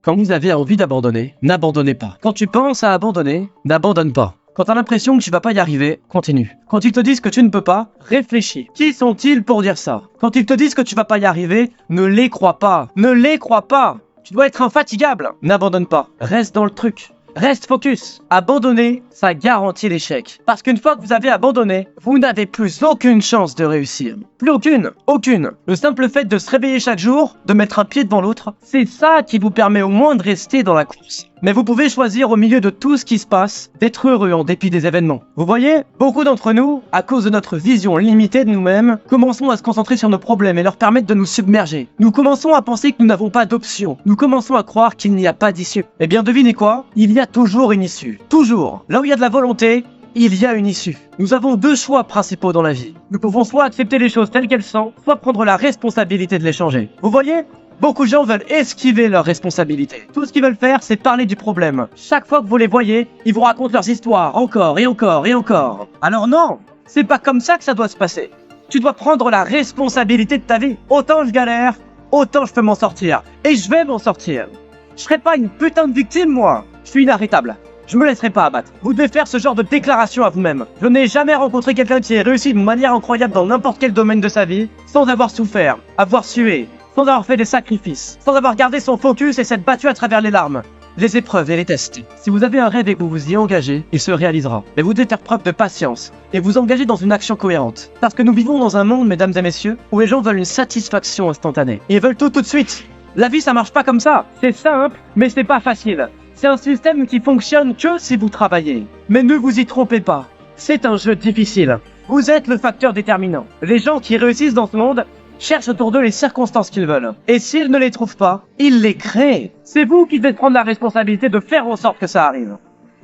Quand vous avez envie d'abandonner, n'abandonnez pas. Quand tu penses à abandonner, n'abandonne pas. Quand t'as l'impression que tu vas pas y arriver, continue. Quand ils te disent que tu ne peux pas, réfléchis. Qui sont-ils pour dire ça? Quand ils te disent que tu vas pas y arriver, ne les crois pas. Ne les crois pas. Tu dois être infatigable. N'abandonne pas. Reste dans le truc. Reste focus. Abandonner, ça garantit l'échec. Parce qu'une fois que vous avez abandonné, vous n'avez plus aucune chance de réussir. Plus aucune. Aucune. Le simple fait de se réveiller chaque jour, de mettre un pied devant l'autre, c'est ça qui vous permet au moins de rester dans la course. Mais vous pouvez choisir au milieu de tout ce qui se passe, d'être heureux en dépit des événements. Vous voyez, beaucoup d'entre nous, à cause de notre vision limitée de nous-mêmes, commençons à se concentrer sur nos problèmes et leur permettre de nous submerger. Nous commençons à penser que nous n'avons pas d'option. Nous commençons à croire qu'il n'y a pas d'issue. Eh bien, devinez quoi? Il y a toujours une issue. Toujours. Là où il y a de la volonté, il y a une issue. Nous avons deux choix principaux dans la vie. Nous pouvons soit accepter les choses telles qu'elles sont, soit prendre la responsabilité de les changer. Vous voyez? Beaucoup de gens veulent esquiver leurs responsabilités. Tout ce qu'ils veulent faire, c'est parler du problème. Chaque fois que vous les voyez, ils vous racontent leurs histoires, encore et encore et encore. Alors non, c'est pas comme ça que ça doit se passer. Tu dois prendre la responsabilité de ta vie. Autant je galère, autant je peux m'en sortir. Et je vais m'en sortir. Je serai pas une putain de victime, moi. Je suis inarrêtable. Je me laisserai pas abattre. Vous devez faire ce genre de déclaration à vous-même. Je n'ai jamais rencontré quelqu'un qui ait réussi de manière incroyable dans n'importe quel domaine de sa vie, sans avoir souffert, avoir sué, sans avoir fait des sacrifices, sans avoir gardé son focus et s'être battu à travers les larmes, les épreuves et les tests. Si vous avez un rêve et que vous vous y engagez, il se réalisera. Mais vous devez faire preuve de patience et vous engager dans une action cohérente. Parce que nous vivons dans un monde, mesdames et messieurs, où les gens veulent une satisfaction instantanée. Et ils veulent tout de suite. La vie, ça marche pas comme ça. C'est simple, mais c'est pas facile. C'est un système qui fonctionne que si vous travaillez. Mais ne vous y trompez pas. C'est un jeu difficile. Vous êtes le facteur déterminant. Les gens qui réussissent dans ce monde cherchent autour d'eux les circonstances qu'ils veulent. Et s'ils ne les trouvent pas, ils les créent. C'est vous qui devez prendre la responsabilité de faire en sorte que ça arrive.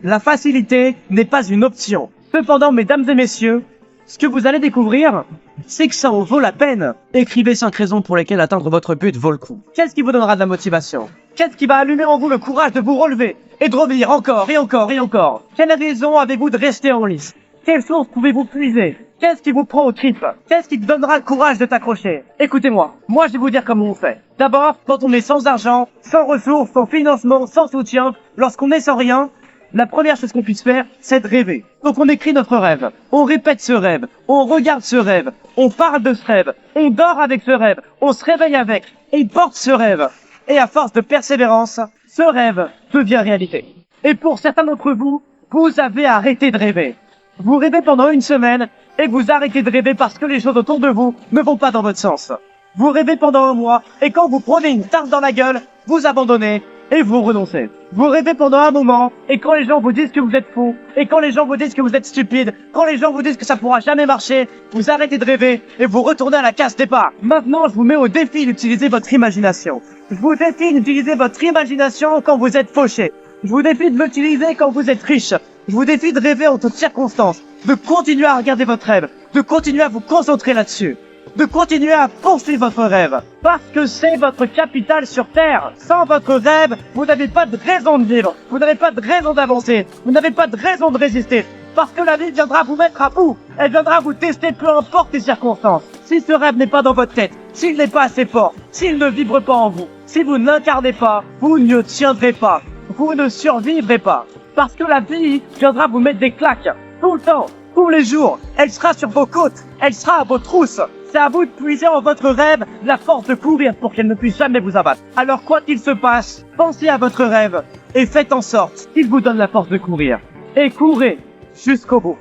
La facilité n'est pas une option. Cependant, mesdames et messieurs, ce que vous allez découvrir, c'est que ça en vaut la peine. Écrivez 5 raisons pour lesquelles atteindre votre but vaut le coup. Qu'est-ce qui vous donnera de la motivation? Qu'est-ce qui va allumer en vous le courage de vous relever et de revenir encore et encore et encore? Quelle raison avez-vous de rester en lice? Quelle source pouvez-vous puiser? Qu'est-ce qui vous prend aux tripes? Qu'est-ce qui te donnera le courage de t'accrocher? Écoutez-moi, moi je vais vous dire comment on fait. D'abord, quand on est sans argent, sans ressources, sans financement, sans soutien, lorsqu'on est sans rien, la première chose qu'on puisse faire, c'est de rêver. Donc on écrit notre rêve, on répète ce rêve, on regarde ce rêve, on parle de ce rêve, on dort avec ce rêve, on se réveille avec, et porte ce rêve. Et à force de persévérance, ce rêve devient réalité. Et pour certains d'entre vous, vous avez arrêté de rêver. Vous rêvez pendant une semaine, et vous arrêtez de rêver parce que les choses autour de vous ne vont pas dans votre sens. Vous rêvez pendant un mois, et quand vous prenez une tarte dans la gueule, vous abandonnez, et vous renoncez. Vous rêvez pendant un moment, et quand les gens vous disent que vous êtes fou, et quand les gens vous disent que vous êtes stupide, quand les gens vous disent que ça pourra jamais marcher, vous arrêtez de rêver, et vous retournez à la case départ. Maintenant, je vous mets au défi d'utiliser votre imagination. Je vous défie d'utiliser votre imagination quand vous êtes fauché. Je vous défie de l'utiliser quand vous êtes riche. Je vous défie de rêver en toutes circonstances, de continuer à regarder votre rêve, de continuer à vous concentrer là-dessus, de continuer à poursuivre votre rêve, parce que c'est votre capital sur Terre. Sans votre rêve, vous n'avez pas de raison de vivre, vous n'avez pas de raison d'avancer, vous n'avez pas de raison de résister, parce que la vie viendra vous mettre à bout, elle viendra vous tester peu importe les circonstances. Si ce rêve n'est pas dans votre tête, s'il n'est pas assez fort, s'il ne vibre pas en vous, si vous n'incarnez pas, vous ne tiendrez pas, vous ne survivrez pas. Parce que la vie viendra vous mettre des claques, tout le temps, tous les jours. Elle sera sur vos côtes, elle sera à vos trousses. C'est à vous de puiser en votre rêve la force de courir pour qu'elle ne puisse jamais vous abattre. Alors quoi qu'il se passe, pensez à votre rêve et faites en sorte qu'il vous donne la force de courir. Et courez jusqu'au bout.